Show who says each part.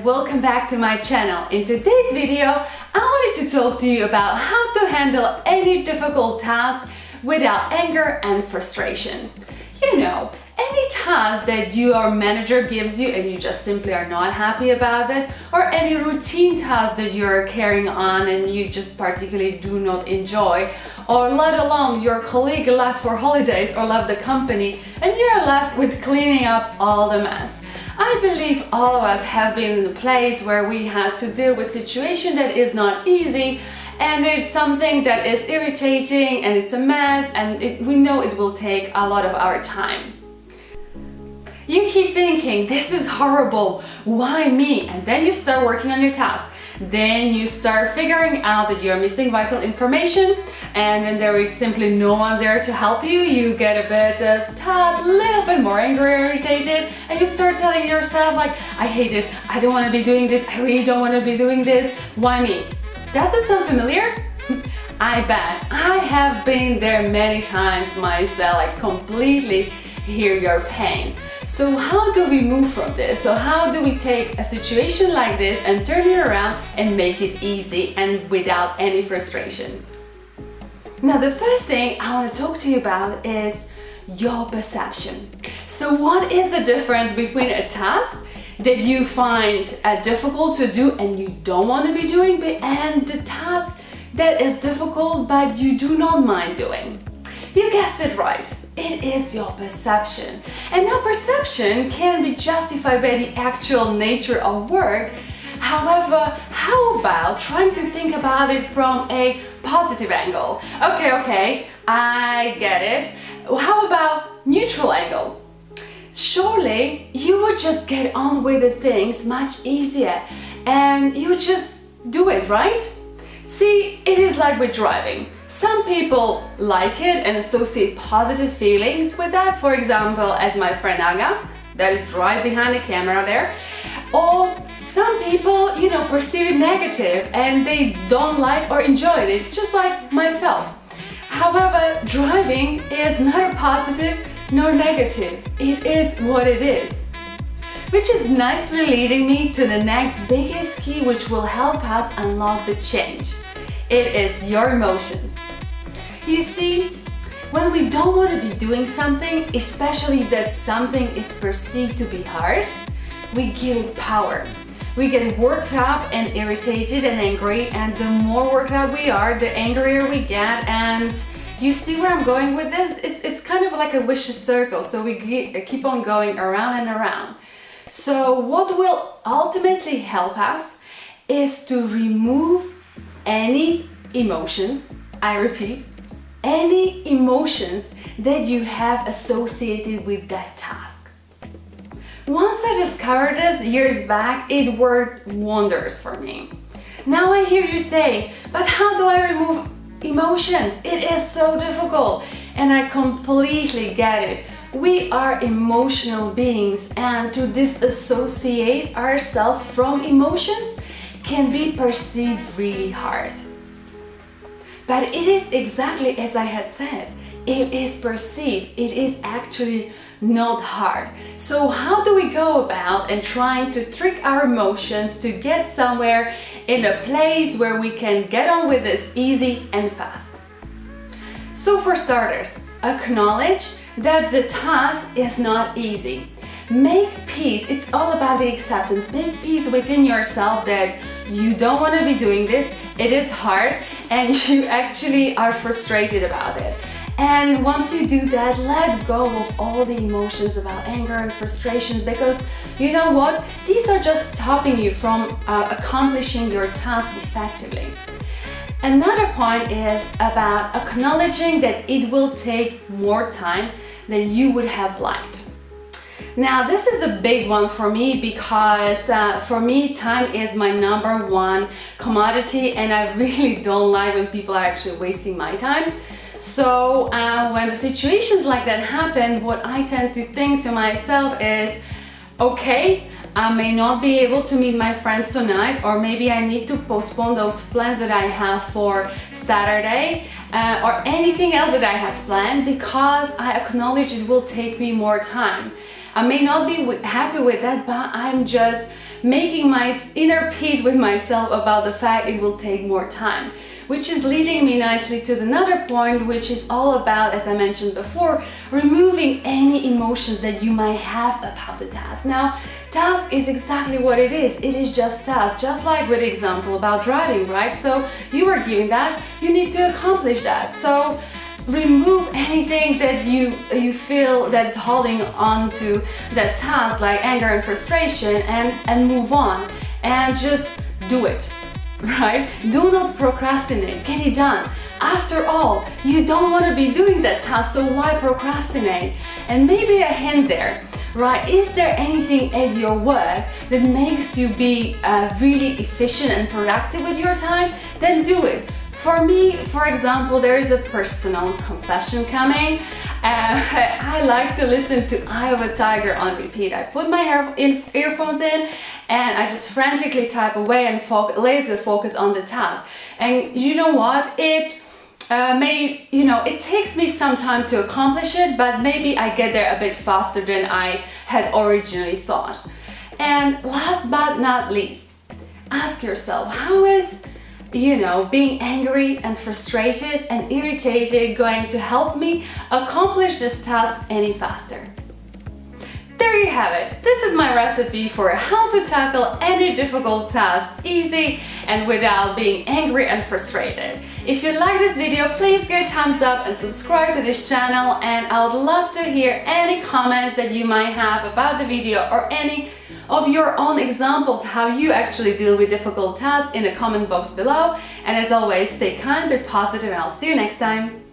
Speaker 1: welcome back to my channel. In today's video, I wanted to talk to you about how to handle any difficult task without anger and frustration. You know, any task that your manager gives you and you just simply are not happy about it, or any routine task that you're carrying on and you just particularly do not enjoy, or let alone your colleague left for holidays or left the company and you're left with cleaning up all the mess. I believe all of us have been in a place where we had to deal with a situation that is not easy, and it's something that is irritating and it's a mess, and we know it will take a lot of our time. You keep thinking, this is horrible, why me? And then you start working on your task. Then you start figuring out that you're missing vital information, and then there is simply no one there to help you. You get a bit, little bit more angry or irritated, and you start telling yourself like, I hate this, I don't want to be doing this, I really don't want to be doing this, why me? Does it sound familiar? I bet. I have been there many times myself. I completely hear your pain. So how do we move from this? So how do we take a situation like this and turn it around and make it easy and without any frustration? Now, the first thing I want to talk to you about is your perception. So what is the difference between a task that you find difficult to do and you don't want to be doing, and the task that is difficult but you do not mind doing? You guessed it right. It is your perception. And now perception can be justified by the actual nature of work. However, how about trying to think about it from a positive angle? Okay, I get it. How about neutral angle? Surely you would just get on with the things much easier and you would just do it, right? See, it is like with driving. Some people like it and associate positive feelings with that, for example, as my friend Aga, that is right behind the camera there. Or some people, perceive it negative and they don't like or enjoy it, just like myself. However, driving is neither positive nor negative. It is what it is. Which is nicely leading me to the next biggest key, which will help us unlock the change. It is your emotions. You see, when we don't want to be doing something, especially if that something is perceived to be hard, we give it power. We get worked up and irritated and angry, and the more worked up we are, the angrier we get. And you see where I'm going with this? It's kind of like a vicious circle, so we keep on going around and around. So what will ultimately help us is to remove any emotions, I repeat, any emotions that you have associated with that task. Once I discovered this years back, it worked wonders for me. Now I hear you say, but how do I remove emotions? It is so difficult, and I completely get it. We are emotional beings, and to disassociate ourselves from emotions can be perceived really hard. But it is exactly as I had said. It is perceived. It is actually not hard. So how do we go about and trying to trick our emotions to get somewhere in a place where we can get on with this easy and fast? So for starters, acknowledge that the task is not easy. Make peace. It's all about the acceptance. Make peace within yourself that you don't want to be doing this. It is hard and you actually are frustrated about it. And once you do that, let go of all the emotions about anger and frustration, because you know what? These are just stopping you from accomplishing your task effectively. Another point is about acknowledging that it will take more time than you would have liked. Now, this is a big one for me because for me, time is my number one commodity, and I really don't like when people are actually wasting my time. So when the situations like that happen, what I tend to think to myself is, okay, I may not be able to meet my friends tonight, or maybe I need to postpone those plans that I have for Saturday or anything else that I have planned, because I acknowledge it will take me more time. I may not be happy with that, but I'm just making my inner peace with myself about the fact it will take more time. Which is leading me nicely to another point, which is all about, as I mentioned before, removing any emotions that you might have about the task. Now, task is exactly what it is. It is just task, just like with the example about driving, right? So you were given that, you need to accomplish that. So remove anything that you feel that is holding on to that task, like anger and frustration, and move on and just do it. Right? Do not procrastinate, get it done. After all, you don't want to be doing that task, so why procrastinate? And maybe a hint there, right? Is there anything at your work that makes you be really efficient and productive with your time? Then do it. For me, for example, there is a personal confession coming. I like to listen to Eye of a Tiger on repeat. I put my earphones in and I just frantically type away and laser focus on the task. And you know what? It takes me some time to accomplish it, but maybe I get there a bit faster than I had originally thought. And last but not least, ask yourself, how is being angry and frustrated and irritated going to help me accomplish this task any faster? There you have it. This is my recipe for how to tackle any difficult task easy and without being angry and frustrated. If you like this video, please give a thumbs up and subscribe to this channel, and I would love to hear any comments that you might have about the video or any of your own examples how you actually deal with difficult tasks in the comment box below. And as always, stay kind, be positive, and I'll see you next time.